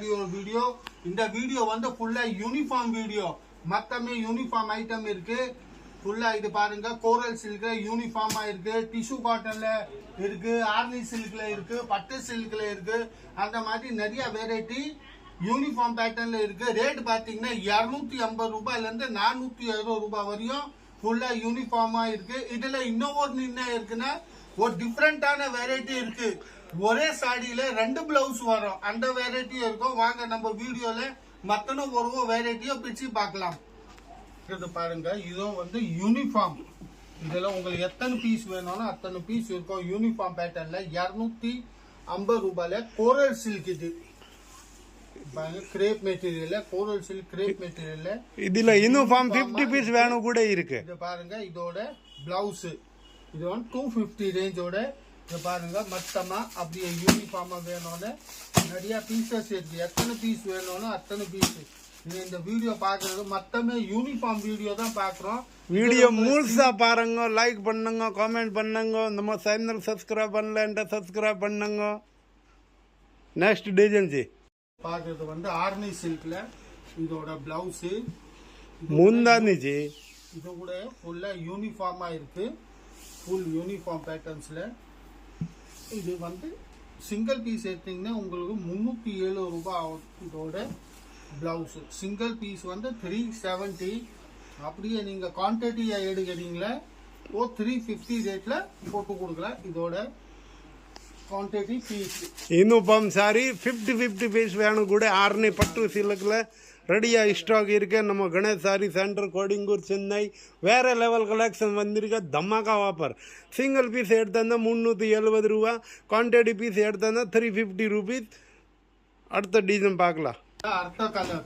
மாதிரி ஒரு வீடியோ. இந்த வீடியோ வந்து ஃபுல்லா யூனிஃபார்ம் வீடியோ. மொத்தமே யூனிஃபார்ம் ஐட்டம் இருக்கு. ஃபுல்லா இது பாருங்க, கோரல் சில்க்ல யூனிஃபார்மா இருக்கு, டிஷ்யூ காட்டன்ல இருக்கு, ஆர்னி சில்க்ல இருக்கு, பட்டு சில்க்ல இருக்கு. அந்த மாதிரி நிறைய வெரைட்டி யூனிஃபார்ம் பேட்டர்ன்ல இருக்கு. ரேட் பாத்தீங்கன்னா 250 ரூபாயில இருந்து 460 ரூபாய் வரையும் ஃபுல்லா யூனிஃபார்மா இருக்கு. இதுல இன்னொரு என்ன இருக்குன்னா, ஒரு டிஃப்ரெண்டான வெரைட்டி இருக்கு. ஒரே சாடியில 2 பிளவுஸ் வரும், அந்த வெரைட்டி இருக்கும். வாங்க நம்ம வீடியோல மத்தனும் ஒரு வெரைட்டியோ பிரிச்சு பார்க்கலாம். இது பாருங்க, இதுவும் வந்து யூனிஃபார்ம். இதுல உங்களுக்கு எத்தனை பீஸ் வேணும்னா அத்தனை பீஸ் இருக்கும். யூனிஃபார்ம் பேட்டர்ன்ல 250 ரூபாயில கோரல் சில்க். இது கிரேப் மெட்டீரியல்ல, கோரல் சில்க் கிரேப் மெட்டீரியல்ல. இதுல யூனிஃபார்ம் 50 பீஸ் வேணும் கூட இருக்கு. இது பாருங்க, இதோட பிளவுஸ் இது வந்து 250 ரேஞ்சோட. இது பாருங்க, மொத்தமா அப்படியே யூனிஃபார்மா வேணும்னு நிறைய பீசஸ் இருக்கு. எத்தனை பீஸ் வேணும்னு அத்தனை பீஸ். இந்த வீடியோ பாக்குறது மொத்தமே யூனிஃபார்ம் வீடியோ தான் பாக்குறோம். வீடியோ முழுசா பாருங்க, லைக் பண்ணுங்க, கமெண்ட் பண்ணுங்க. நம்ம சேனல் சப்ஸ்கிரைப் பண்ணல சப்ஸ்கிரைப் பண்ணுங்க. நெக்ஸ்ட் டிசைன் பாக்குறது வந்து ஆர்னி சில்க்ல. இதோட பிளவுஸ் முந்தானி ஜி. இது கூட ஃபுல்லா யூனிஃபார்மா இருக்கு. ஃபுல் யூனிஃபார்ம் பேட்டர்ன்ஸ்ல. இது வந்து சிங்கிள் பீஸ் எடுத்தீங்கன்னா உங்களுக்கு 370 ரூபாய் ஆகும். இதோட பிளவுஸ் சிங்கிள் பீஸ் வந்து 370. அப்படியே நீங்க குவான்டிட்டியா எடுக்கிறீங்களா 350 ரேட்ல போட்டு கொடுக்கலாம். இதோட quantity piece. Uniform sari 50 piece வேணும் கூட. ஆர்னி பட்டு சில்க்ல ரெடியா ஸ்டாக் இருக்கு. நம்ம கணேஷ் சாரி சென்டர், கோடிங்கூர், சென்னை. வேற லெவல் கலெக்ஷன் வந்திருக்க. தமாக்கா ஆஃபர். சிங்கிள் பீஸ் எடுத்தா 370 ரூபா, குவான்டிட்டி பீஸ் எடுத்தா 350 ருபீஸ். அடுத்த டிசைன் பார்க்கலாம். அடுத்த colour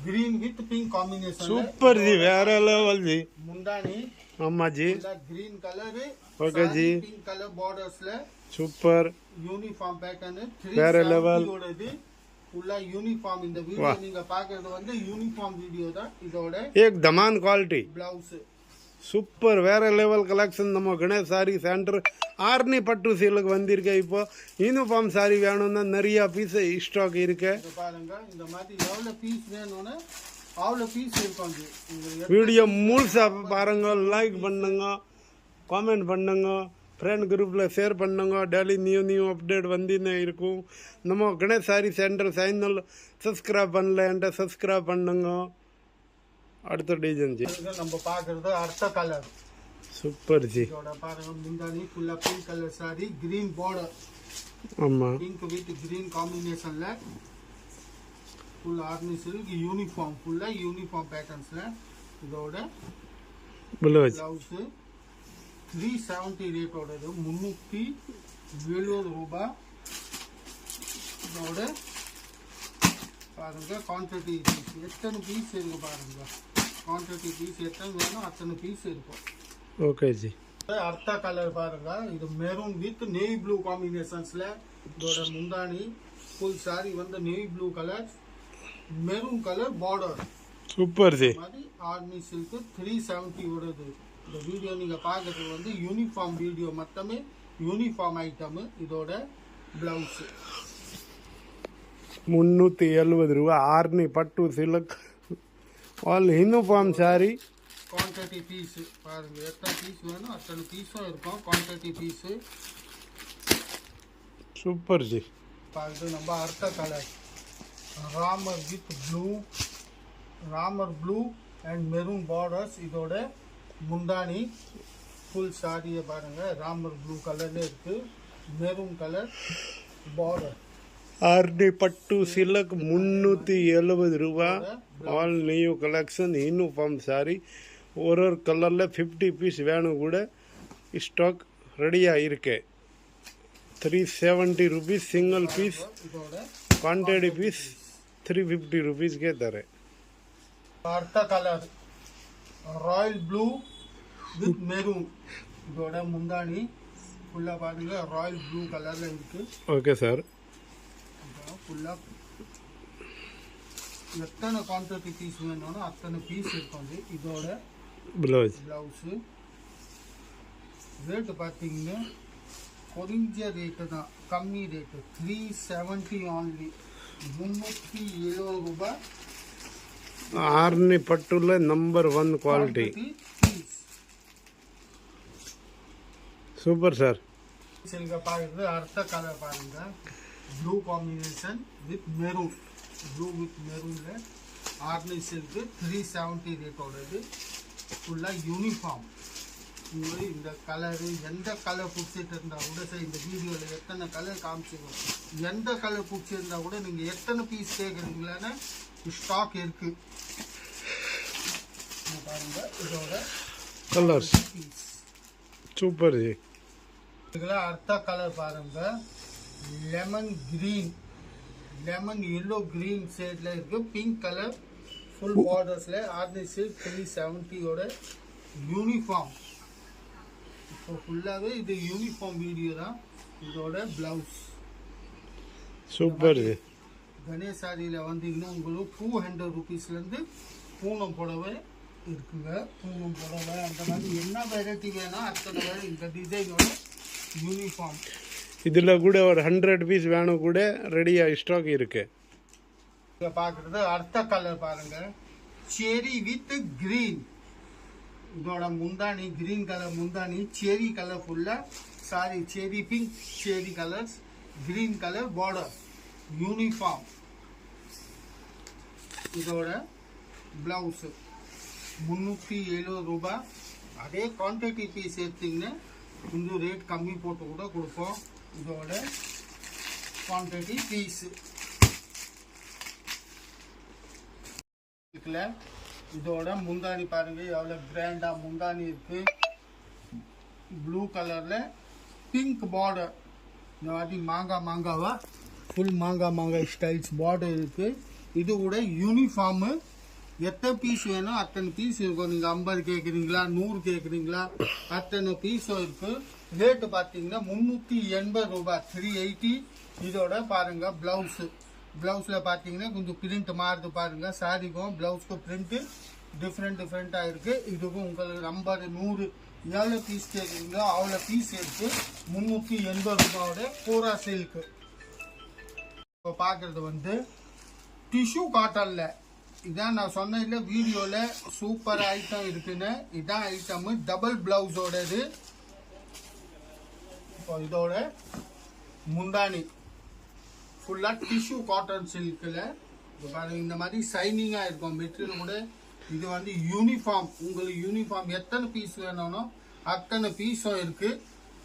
green with pink combination. Super ji, வேற லெவல் ஜி. முந்தானி ஆமா ji, green colour. Okay ji, pink colour பார்டர்ஸ்ல சூப்பர் யூனிஃபார்ம் பேட்டர்ன். வேற லெவல். ஃபுல்லா யூனிஃபார்ம். இந்த வீடியோ நீங்க பாக்குறது வந்து யூனிஃபார்ம் வீடியோ தான். இதோட एक दमान क्वालिटी பிளவுஸ் சூப்பர் வேற லெவல் கலெக்ஷன். நம்ம கணேஷ் சாரி சென்டர் ஆர்னி பட்டு சீலுக்கு வந்திருக்க. இப்போ யூனிஃபார்ம் சாரி வேணும்னா நிறைய பீஸ் ஸ்டாக் இருக்கு. பாருங்க, இந்த மாதிரி எவ்வளவு பீஸ் வேணும்னா அவ்வளவு பீஸ் இருக்கும். வீடியோ முழுசா பாருங்க, லைக் பண்ணுங்க, காமெண்ட் பண்ணுங்க, ஃப்ரெண்ட் குரூப்பில் ஷேர் பண்ணுங்க. டெய்லி நியூ அப்டேட் வந்துன்னே இருக்கும். நம்ம Ganesh sari centre channel subscribe பண்ணல சப்ஸ்கிரைப் பண்ணுங்க. அடுத்த டிசைன் ஜி, நம்ம பாக்குறது அடுத்த கலர். Super G. பாருங்க, முந்தானி ஃபுல்லா pink colour sari, green border. ஆமா, பிங்க் வித் கிரீன் காம்பினேஷன்ல ஃபுல் ஆர்னி சில்க் யூனிஃபார்ம். ஃபுல்லா யூனிஃபார்ம் பேட்டர்ன்ஸ்ல. இதோட பிளவுஸ் 370 ரேட்டோடது 370 ரூபாய். இதோட பாருங்க குவான்டிட்டி எத்தனை பீஸ் இருக்கு பாருங்க. குவான்டிட்டி பீஸ் எத்தனை வேணும் அத்தனை பீஸ் இருக்கும். Okay G. அடுத்த கலர் பாருங்க, இது மெரூன் வித் நேவி ப்ளூ காம்பினேஷன்ஸ்ல. இதோட முந்தானி ஃபுல் சாரி வந்து navy blue colour, maroon colour border. Super ஜி. மாதிரி ஆர்மி சில்க் 370 ஓடுது. இந்த வீடியோ நீங்க பாக்குறது வந்து யூனிஃபார்ம் வீடியோ, மொத்தமே யூனிஃபார்ம் ஐட்டம். இதோட பிளவுஸ் 370 ரூபா. ஆர்னி பட்டு silk all uniform sari. Quantity piece பாருங்க, எத்தனை பீஸ் வேணும் அத்தனை பீஸும் இருக்கும். Quantity piece super G. பாருங்க, நம்ம அடுத்த colour Ramar with blue, Ramar blue and maroon borders. இதோட முந்தானி ஃபுல் சாரியை பாருங்க, ராமர் ப்ளூ கலர்ல இருக்கு, மெரூன் கலர் பார்டர். ஆர்டி பட்டு சில்க் 370 ரூபா. All new collection uniform sorry. ஒரு கலரில் 50 பீஸ் வேணும் கூட. ஸ்டாக் ரெடியாக இருக்கு. 370 rupees single piece. Quantity piece 350 ருபீஸ்க்கே தரேன். அடுத்த colour royal blue with maroon. இதோட முந்தானி ஃபுல்லாக பாருங்க, ராயல் ப்ளூ கலரில் இருக்கு. Okay sir. ஃபுல்லாக எத்தனை குவான்டிட்டி பீஸ் வேணும்னா அத்தனை பீஸ் இருக்கும். இதோட பிளவுஸு ரேட்டு பார்த்தீங்கன்னா கொஞ்ச ரேட்டு தான், கம்மி ரேட்டு 370 ஆன்லி. 370 ரூபாய். ஆர்னி பட்டுல number 1 quality. Super sir. Silk பாருங்க, அடுத்த கலர் பாருங்க, blue combination with maroon. Blue with மெரூன்ல ஆர்னி சில்க் 370 ரேட்டோடது. ஃபுல்லாக யூனிஃபார்ம். உங்களுக்கு இந்த கலரு எந்த கலர் பிடிச்சிட்டு இருந்தால் கூட சரி, இந்த வீடியோவில் எத்தனை கலர் காமிச்சிருக்கோம், எந்த கலர் பிடிச்சிருந்தா கூட நீங்கள் எத்தனை பீஸ் கேட்குறீங்களான்னு ஸ்டாக் இருக்கு. பாருங்க இதோட கலர்ஸ் சூப்பர் ஜி. இதுக்கெல்லாம் அடுத்த கலர் பாருங்க, lemon green, lemon yellow green ஷேட்ல இருக்கு. பிங்க் கலர் ஃபுல் பார்டர்ஸ்ல ஆர்னி சில்க் 370ஓட யூனிஃபார்ம். இப்போ ஃபுல்லாகவே இது யூனிஃபார்ம் வீடியோ தான். இதோட பிளவுஸ் சூப்பர் ஜி. கணேஷ் சாரியில் வந்தீங்கன்னா உங்களுக்கு 200 ருபீஸ்லேருந்து பூனம் புடவை இருக்குங்க. பூனம் புடவை அந்த மாதிரி என்ன வெரைட்டி வேணும் அத்தனை வேறு இந்த டிசைனோட யூனிஃபார்ம். இதில் கூட ஒரு 100 பீஸ் வேணும் கூட ரெடியாக ஸ்டாக் இருக்கு. இதை பார்க்குறது அடுத்த கலர் பாருங்க, செரி வித் கிரீன். இதோட முந்தானி கிரீன் கலர் முந்தானி, செரி கலர் ஃபுல்லாக சாரி, செரி பிங்க், செரி colours, green colour border uniform. இதோட பிளவுஸு 370 ரூபாய். அதே குவான்டிட்டி பீஸ் எடுத்தீங்கன்னா கொஞ்சம் ரேட் கம்மி போட்டு கூட கொடுப்போம். இதோட குவான்டிட்டி பீஸு இருக்குல்ல. இதோட முந்தானி பாருங்க எவ்வளோ கிராண்டாக முந்தானி இருக்கு. ப்ளூ கலரில் பிங்க் பார்டர், இந்த மாதிரி மாங்காவா ஃபுல் மாங்காய் ஸ்டைல்ஸ் பார்டர் இருக்கு. இது கூட யூனிஃபார்மு எத்தனை பீஸ் வேணும் அத்தனை பீஸ் இருக்கும். நீங்கள் 50 கேட்குறீங்களா, 100 கேட்குறீங்களா, அத்தனை பீஸும் இருக்கு. ரேட்டு பார்த்தீங்கன்னா 380 ரூபாய், 380. இதோட பாருங்க பிளவுஸு, பிளவுஸில் பார்த்தீங்கன்னா கொஞ்சம் பிரிண்ட் மாறுது பாருங்க. சாரிக்கும் பிளவுஸ்க்கும் பிரிண்ட்டு டிஃப்ரெண்ட்டாக இருக்குது. இதுக்கும் உங்களுக்கு 50, 100 எவ்வளோ பீஸ் கேட்குறீங்களோ அவ்வளோ பீஸ் இருக்கு. 380 ரூபாயோட கோரா சில்க்கு. இப்போ பார்க்குறது வந்து டிஷ்யூ காட்டனில், இதான் நான் சொன்ன வீடியோவில் சூப்பர் ஐட்டம் இருக்குன்னு. இதான் ஐட்டம் டபுள் பிளவுஸோடது. இப்போ இதோட முந்தானி ஃபுல்லாக டிஷ்யூ காட்டன் சில்கில் பாருங்க, இந்த மாதிரி ஷைனிங்காக இருக்கும் மெட்டீரியல் கூட. இது வந்து யூனிஃபார்ம், உங்களுக்கு யூனிஃபார்ம் எத்தனை பீஸ் வேணும்னோ அத்தனை பீஸும் இருக்கு.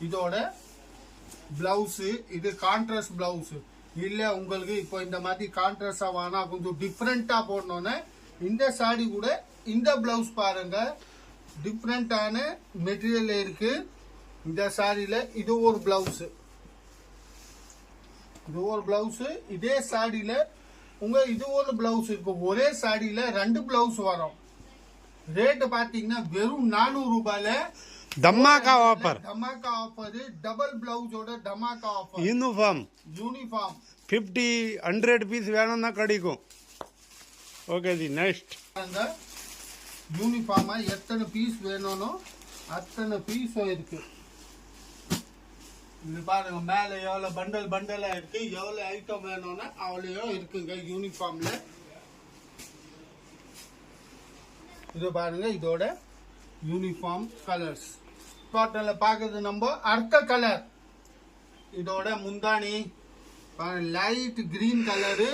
இதோட பிளவுஸு, இது கான்ட்ராஸ்ட் பிளவுஸு. இல்லை உங்களுக்கு இப்போ இந்த மாதிரி கான்ட்ராஸ்டாக வேணா கொஞ்சம் டிஃப்ரெண்ட்டாக போடணுன்னு இந்த சாரி கூட இந்த பிளவுஸ் பாருங்க, டிஃப்ரெண்ட்டான மெட்டீரியல் இருக்கு. இந்த சாரியில் இது ஒரு பிளவுஸு, இது ஒரு பிளவுஸு. இதே சாரியில் இது ஒரு பிளவுஸ் இருக்கு. ஒரே சாரியில் 2 பிளவுஸ் வரும். ரேட்டு பார்த்தீங்கன்னா வெறும் 400 ரூபாயில தமாக்கா ஆஃபர். தமாக்கா ஆஃபர், டபுள் பிளவுஸோட தமாக்கா ஆஃபர். யூனிஃபார்ம் 50, 100 பீஸ் வேணும்னா கிடைக்கும். ஓகே ஜி, நெக்ஸ்ட் அந்த யூனிஃபார்மா எத்தனை பீஸ் வேணும்னோ அத்தனை பீஸும் இருக்கு. இது பாருங்க மேலே எவ்வளோ பண்டலாக இருக்கு. எவ்வளோ ஐட்டம் வேணும்னா அவ்வளோ இருக்குங்க யூனிஃபார்ம்ல. இது பாருங்க இதோட யூனிஃபார்ம் கலர்ஸ். காட்டன்ல பார்க்கறது நம்ம அடுத்த கலர். இதோட முந்தானி லைட் கிரீன் கலரு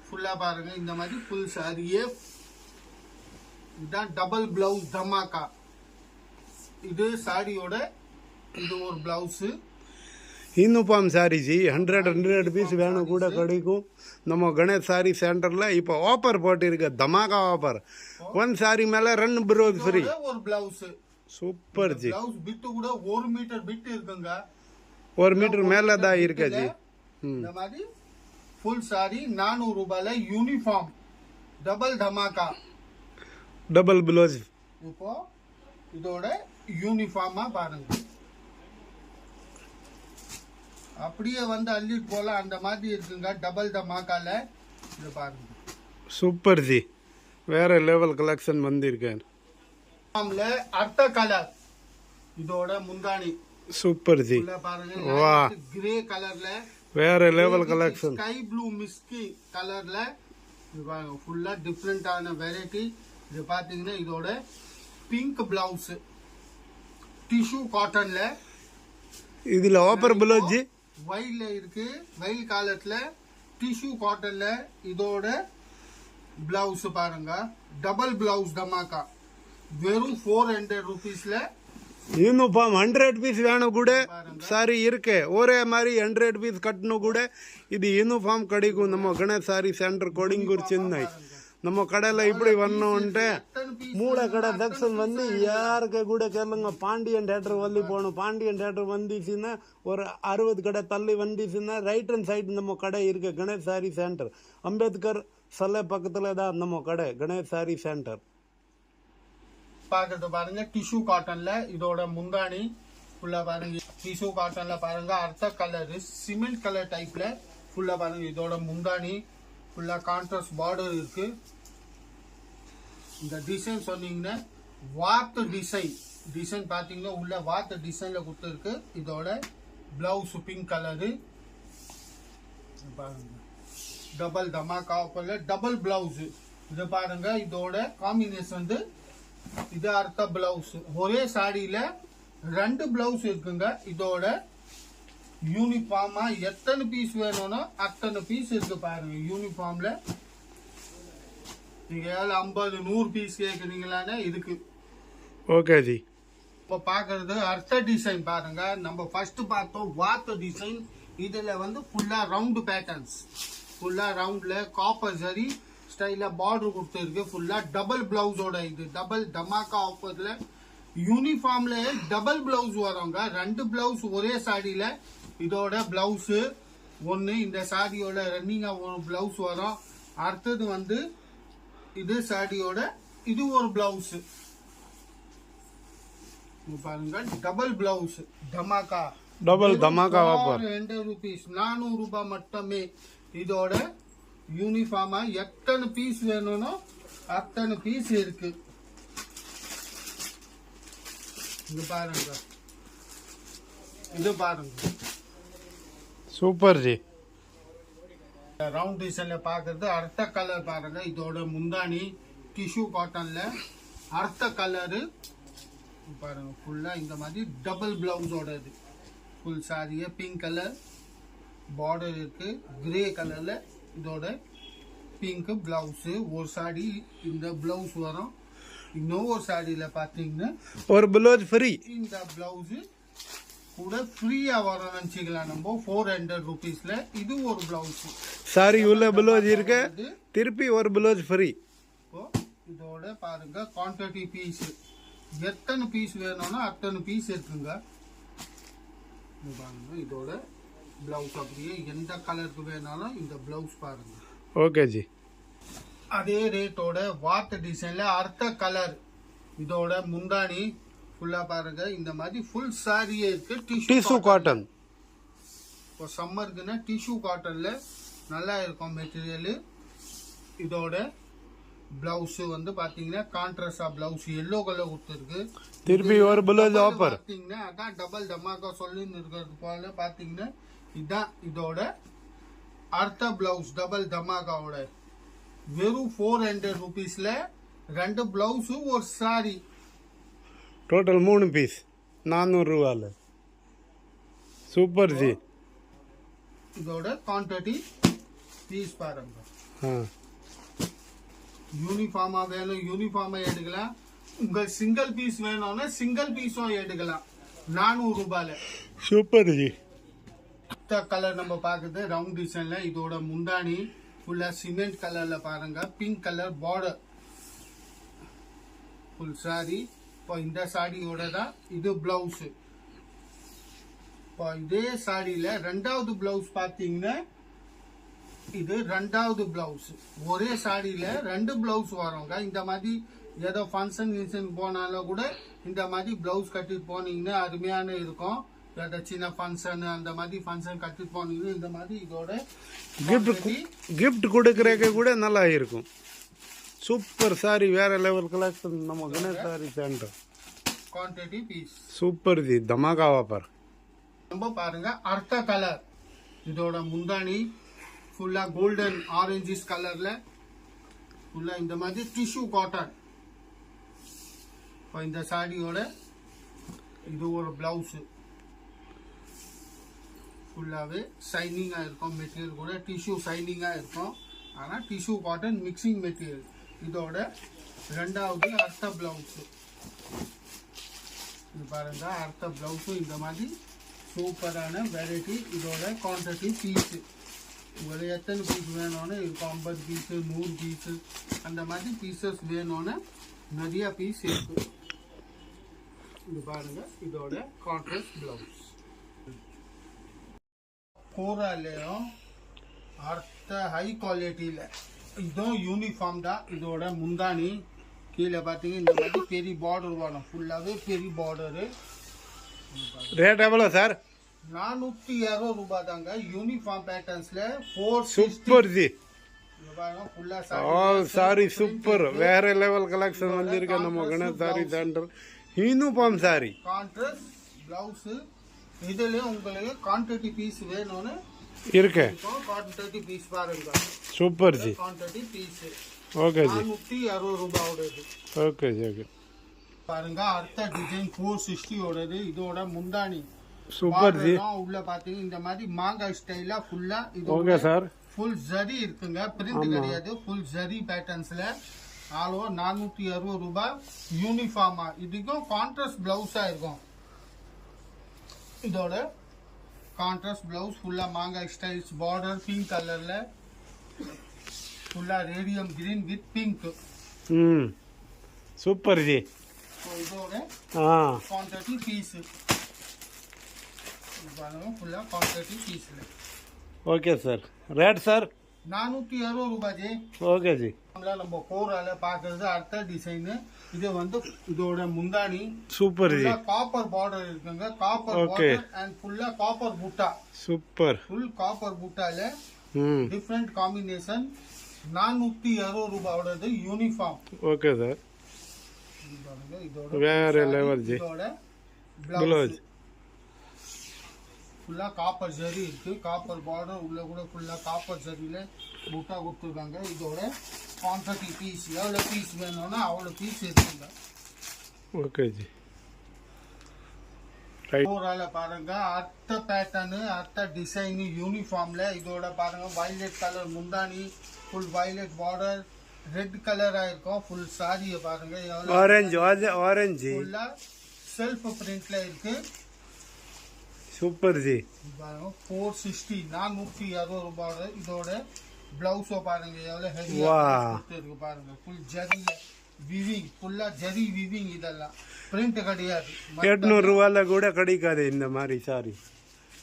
ஃபுல்லா பாருங்க, இந்த மாதிரி ஃபுல் சாரியே. இதுதான் டபுள் பிளவுஸ் தமாக்கா. இது சாரியோட இது ஒரு பிளவுஸ். யூனிஃபார்ம் சாரி ஜி, 100 பீஸ் வேணும் கூட கிடைக்கும். நம்ம கணேஷ் சாரி சென்டர்ல இப்போ ஆஃபர் போட்டிருக்க தமாகா ஆஃபர். 1 சாரி மேல 2 பிளவுஸ் ஃப்ரீ. ஒரு blouse super G. Blouse bit கூட 1 மீட்டர் பிட் இருக்குங்க. 1 மீட்டர் மேல தான் இருக்கு ஜி. இந்த மாதிரி ஃபுல் சாரி 400 ரூபாயில யூனிஃபார்ம் டபுள் தமாகா, டபுள் பிளவுஸ். இப்போ இதோட யூனிஃபார்மா பாருங்க, அப்படியே வந்து அள்ளிட்டு போல அந்த மாதிரி இருக்குங்க. டபுள் தமாக்கால இது பாருங்க. சூப்பர் ஜி, வேற லெவல் கலெக்ஷன் வந்திருக்கேன். அடுத்த கலர் இதோட முந்தானி சூப்பர் ஜி. பாருங்க, வா, கிரே கலர்ல வேற லெவல் கலெக்ஷன். ஸ்கை ப்ளூ மிஸ்கி கலர்ல ஃபுல்லா டிஃப்ரெண்டான வெரைட்டி. இது பாத்தீங்கன்னா இதோட பிங்க் பிளவுஸ் டிஷ்யூ காட்டன்ல. இதுல ஆஃபர் பிளவுஸ் வெயில்ல இருக்கு, வெயில் காலத்துல டிஷ்யூ காட்டன்ல இதோட பிளவுஸ் பாருங்க. டபுள் பிளவுஸ் தமாக்கா வெறும் 400 rupeesல. யூனிஃபார்ம் 100 பீஸ் வேணும் கூட சாரி இருக்கு. ஒரே மாதிரி 100 பீஸ் கட்டணும் கூட இது யூனிஃபார்ம் கிடைக்கும் நம்ம கணேஷ் சாரி சென்டர் கோடிங்கூர் சென்னை. நம்ம கடையில் இப்படி வரணும்ன்ட்டு மூளை கடை செக்ஷன் வந்து யாருக்கு கூட கேளுங்க. பாண்டியன் தேட்டர் வள்ளி போகணும். பாண்டியன் தேட்டர் வந்துச்சுன்னா ஒரு 60 கடை தள்ளி வந்துச்சுன்னா ரைட் ஹேண்ட் சைடு நம்ம கடை இருக்கு கணேஷ் சாரி சென்டர். அம்பேத்கர் சிலை பக்கத்துல தான் நம்ம கடை கணேஷ் சாரி சென்டர். பாக்குறது பாருங்க டிஷ்யூ காட்டன்ல இதோட முந்தானி ஃபுல்லா பாருங்க. டிஷ்யூ காட்டன்ல பாருங்க அர்த்த கலர் சிமெண்ட் கலர் டைப்ல ஃபுல்லா பாருங்க. இதோட முந்தானி ஃபுல்லா கான்ட்ராஸ்ட் பார்டர் இருக்கு. இந்த டிசைன் சொன்னீங்கன்னா வாத் டிசைன் பாத்தீங்கன்னா உள்ள வாத் டிசைன்ல கொடுத்துருக்கு. இதோட பிளவுஸ் பிங்க் கலரு பாருங்க. Double dhamaka double blouse. இது பாருங்க இதோட காம்பினேஷன் வந்து இது அர்த்த பிளவுஸ். ஒரே சாடியில 2 பிளவுஸ் இருக்குங்க. இதோட யூனிஃபார்மா எத்தனை பீஸ் வேணும்னா அத்தனை பீஸ் இருக்கு பாருங்க. யூனிஃபார்ம்ல நீங்க 50 100 பீஸ் கேக்குறீங்களானே இதுக்கு. Okay G. இப்ப பாக்குறது அர்த்த டிசைன் பாருங்க. நம்ம ஃபர்ஸ்ட் பார்த்தோம் வாத் டிசைன். இதுல வந்து ஃபுல்லா ரவுண்ட் பேட்டர்ன்ஸ். ஃபுல்லா ரவுண்ட்ல காப்பர் ஜரி ஸ்டைல பார்டர் கொடுத்துருக்கு. ஃபுல்லா டபுள் பிளவுஸோட இது டபுள் தமாக்கா ஆஃபர்ல யூனிஃபார்ம்ல டபுள் பிளவுஸ் வருங்க. 2 பிளவுஸ் ஒரே சாடியில. இதோட பிளவுஸ் ஒன்னு இந்த சாடியோட ரன்னிங்கா ஒரு பிளவுஸ் வரும். அடுத்தது வந்து இது சாடியோட இது ஒரு பிளவுஸ் பாருங்க. Double blouse dhamaka double dhamaka offer 200 rupees 400 ரூபாய் மட்டுமே. இதோட யூனிஃபார்மா எத்தனை பீஸ் வேணும்னோ அத்தனை பீஸ் இருக்கு. இது பாருங்க இது பாருங்க சூப்பர் ஜி. ரவுண்ட் டிசைன்ல பாக்குறது அர்த்த கலர் பாருங்க. இதோட முந்தானி டிஷ்யூ காட்டன்ல அர்த்த கலரு பாருங்க. ஃபுல்லா இந்த மாதிரி டபுள் பிளவுஸோட இது ஃபுல் சாரியே பிங்க் கலர் பார்டர் இருக்கு. கிரே கலர்ல இதோட பிங்க் பிளவுஸ். ஒரு சாடி இந்த பிளவுஸ் வரும். இன்னொரு சாடியில பாத்தீங்கன்னா ஒரு பிளவுஸ் ஃப்ரீ. இந்த பிளவுஸ் கூட ஃப்ரீயா வரும் நினைச்சுக்கலாம் நம்ம 400 rupeesல. இது ஒரு பிளவுஸ் சாரி உள்ள பிளவுஸ் இருக்கு. திருப்பி ஒரு பிளவுஸ் ஃப்ரீ. இதோட பாருங்க குவான்டிட்டி பீஸ் எத்தனை பீஸ் வேணும்னா அத்தனை பீஸ் இருக்குங்க. பாருங்க இதோட பிளவுஸ் அப்படியே எந்த கலருக்கு வேணாலும் இந்த பிளவுஸ் பாருங்க. Okay G. அதே ரேட்டோட வாட் டிசைன்ல அர்த்த கலர். இதோட முந்தானி ஃபுல்லா பாருங்க இந்த மாதிரி ஃபுல் சாரியே இருக்கு. Tissue cotton. இப்போ சம்மருக்குன்னா டிஷ்யூ காட்டன்ல நல்லா இருக்கும் மெட்டீரியல். இதோட பிளவுஸ் வந்து பாத்தீங்கன்னா கான்ட்ராஸ்டா பிளவுஸ் எல்லோ கலர் கொடுத்துருக்கு. திருப்பி ஒரு பிளவுஸ் ஆஃபர் பாத்தீங்கன்னா அதான் டபுள் தமாக்கா சொல்லின்னு இருக்கிறது போல பாத்தீங்கன்னா இதான் இதோட அர்த்த பிளவுஸ் டபுள் தமாக்காவோட வெறும் 400 rupeesல 2 பிளவுஸ் ஒரு சாரி. டோட்டல் 3 பீஸ் 400 ரூபால. சூப்பர் ஜி. இதோட குவான்டிட்டி பீஸ் பாருங்க. யூனிஃபார்மா வேணும் யூனிஃபார்மா எடுக்கலாம். உங்க சிங்கிள் பீஸ் வேணும்னா சிங்கிள் பீஸும் எடுக்கலாம் 400 ரூபாயில. Super G. கலர் நம்ம பாக்குறது ரவுண்ட் டிசைன்ல. இதோட முந்தானி ஃபுல்லா சிமெண்ட் கலர்ல பாருங்க. Pink colour border full sorry. இப்போ இந்த சாடியோட தான் இது பிளவுஸ். இப்போ இதே சாடியில 2வது பிளவுஸ் பாத்தீங்கன்னா இது 2வது பிளவுஸ். ஒரே சாடியில 2 பிளவுஸ் வருங்க. இந்த மாதிரி ஏதோ ஃபங்க்ஷன் போனாலும் கூட இந்த மாதிரி பிளவுஸ் கட்டிட்டு போனீங்கன்னா அருமையான இருக்கும். சின்ன ஃபங்க்ஷன் அந்த மாதிரி ஃபங்க்ஷன் கட்டிட்டு போனீங்கன்னா இந்த மாதிரி இதோட கிஃப்ட் கொடுக்கறதுக்கு கூட நல்லா இருக்கும். சூப்பர் சாரி வேற லெவல் கலெக்ஷன் நம்ம Ganesh sari centre. Quantity piece super ji தமாகா ஆஃபர். நம்ம பாருங்க அர்த்த கலர் இதோட முந்தானி ஃபுல்லா கோல்டன் ஆரஞ்சிஸ் கலர்ல ஃபுல்லா இந்த மாதிரி டிஷ்யூ காட்டன். இப்போ இந்த சாரியோட இது ஒரு பிளவுஸ் ஃபுல்லாவே ஷைனிங்கா இருக்கும். மெட்டீரியல் கூட டிஷ்யூ ஷைனிங்கா இருக்கும். ஆனா டிஷ்யூ காட்டன் மிக்சிங் மெட்டீரியல். இதோட ரெண்டாவது அர்த்த பிளவுஸ். இது பாருங்க அர்த்த பிளவுஸ் இந்த மாதிரி சூப்பரான வெரைட்டி. இதோட குவான்டிட்டி பீஸ் உங்களுக்கு எத்தனை பீஸ் வேணும்னு இருக்கும். 50 பீஸ் 100 பீஸ் அந்த மாதிரி பீசஸ் வேணும்னு நிறைய பீஸ் இருக்கு. இது பாருங்க இதோட கான்ட்ராஸ்ட் பிளவுஸ். கோராலையும் அர்த்த ஹை குவாலிட்டியில் இதுவும் யூனிஃபார்ம் தான். இதோட முந்தானி கீழே பார்த்தீங்க இந்த மாதிரி பெரிய பார்டர் வரும். ஃபுல்லாகவே பெரிய பார்டரு. ரேட் எவ்வளோ சார்? 460 ரூபாய் தாங்க. யூனிஃபார்ம் பேட்டர்ன்ஸ்ல 460. சூப்பர் ஜி. ஃபுல்லா சாரி சூப்பர். வேற லெவல் கலெக்ஷன் வந்திருக்க நம்ம Ganesh sari centre. Uniform sari contrast blouse. இதுலயும் உங்களுக்கு குவான்டிட்டி பீஸ் வேணும்னு இருக்கு. குவான்டிட்டி பீஸ் பாருங்க. Super ji. Quantity piece okay ji. 460 ரூபாயோட. ஓகே ஜி. ஓகே பாருங்க அடுத்த டிசைன் 460 ஓடது. இதோட முந்தானி சூப்பர் ஜி. உள்ள பாத்தீங்க இந்த மாதிரி மாங்காய் ஸ்டைலா ஃபுல்லா. இது ஓகே சார். ஃபுல் ஜரி இருக்குங்க. பிரிண்ட் கிடையாது. ஃபுல் ஜரி பேட்டர்ன்ஸ்ல ஆல் ஓவர் 460 ரூபாய். யூனிஃபார்மா இதுக்கும் கான்ட்ராஸ்ட் பிளவுஸா இருக்கும். இதோட கான்ட்ராஸ்ட் பிளவுஸ் ஃபுல்லா மாங்காய் ஸ்டைல்ஸ் பார்டர் பிங்க் கலர்ல ஃபுல்லா radium green with pink. Super ji. இதோட குவான்டிட்டி பீஸ் பாருங்க ஃபுல்லா குவான்டிட்டி பீஸ்ல. Okay sir. Rate sir? 460 ரூபாய் ஜி. Okay G. நம்ம கோரால பாக்குறது அடுத்த டிசைன். இது வந்து இதோட முந்தானி சூப்பர் ஜி. காப்பர் பார்டர் இருக்குங்க. காப்பர் பார்டர் அண்ட் ஃபுல்லா காப்பர் பூட்டா. சூப்பர். ஃபுல் காப்பர் பூட்டால டிஃபரெண்ட் காம்பினேஷன். 460 ரூபாயோட யூனிஃபார்ம். Okay sir. இதோட வேற லெவல் ஜி. இதோட பிளவுஸ் ஃபுல்லா காப்பர் ஜரி இருக்கு. காப்பர் பார்டர் உள்ள கூட ஃபுல்லா காப்பர் ஜரியில பூட்டா கொடுத்துருக்காங்க. இதோட குவான்டிட்டி பீஸ் எவ்வளவு பீஸ் வேணும்னா அவ்வளவு பீஸ் இருக்குங்க. Okay G. ஓவரால பாருங்க அடுத்த பேட்டர்னு அடுத்த டிசைன் யூனிஃபார்ம்ல. இதோட பாருங்க வயலட் கலர் முந்தானி ஃபுல் வயலட் பார்டர் ரெட் கலரா இருக்கும். ஃபுல் சாரியை பாருங்க ஆரஞ்சு ஆரஞ்சு ஃபுல்லா செல்ஃப் பிரிண்ட்ல இருக்கு. Super G. பாருங்க 460 460 ரூபாயோட. இதோட பிளவுஸோ பாருங்க எவ்வளவு ஹெவியா இருக்கு பாருங்க. ஃபுல் ஜரி விவிங் ஃபுல்லா ஜரி விவிங். இதெல்லாம் பிரிண்ட் கிடையாது. 800 ரூபாயில கூட கிடைக்காது இந்த மாதிரி சாரி.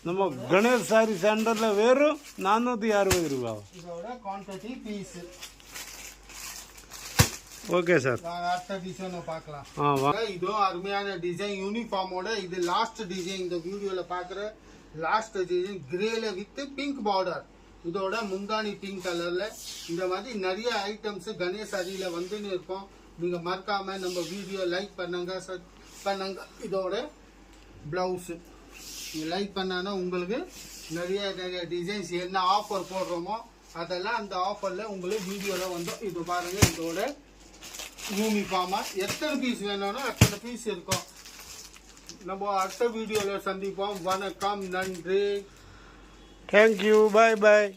நம்ம கணேஷ் சாரி சென்டர்ல வெறும் 460 ரூபா. இதோட குவான்டிட்டி பீஸ். Okay sir. அடுத்த டிசைன் பார்க்கலாம். இதுவும் அருமையான டிசைன் யூனிஃபார்மோட. இது லாஸ்ட் டிசைன் இந்த வீடியோல பாக்குற லாஸ்ட் டிசைன் கிரேல வித் பிங்க் பார்டர். இதோட முந்தானி பிங்க் கலர்ல. இந்த மாதிரி நிறைய ஐட்டம்ஸ் கணேஷ் சாரியில வந்துன்னு இருக்கும். நீங்க மறக்காம நம்ம வீடியோ லைக் பண்ணுங்க. இதோட பிளவுஸ் லைக் பண்ணானா உங்களுக்கு நிறைய நிறைய டிசைன்ஸ் என்ன ஆஃபர் போடுறோமோ அதெல்லாம் அந்த ஆஃபர்ல உங்களுக்கு வீடியோல வந்தோம். இது பாருங்க இதோட யூனிஃபார்மா எத்தனை பீஸ் வேணும்னா அத்தனை பீஸ் இருக்கும். நம்ம அடுத்த வீடியோல சந்திப்போம். வணக்கம், நன்றி, தேங்க்யூ, பாய் பாய்.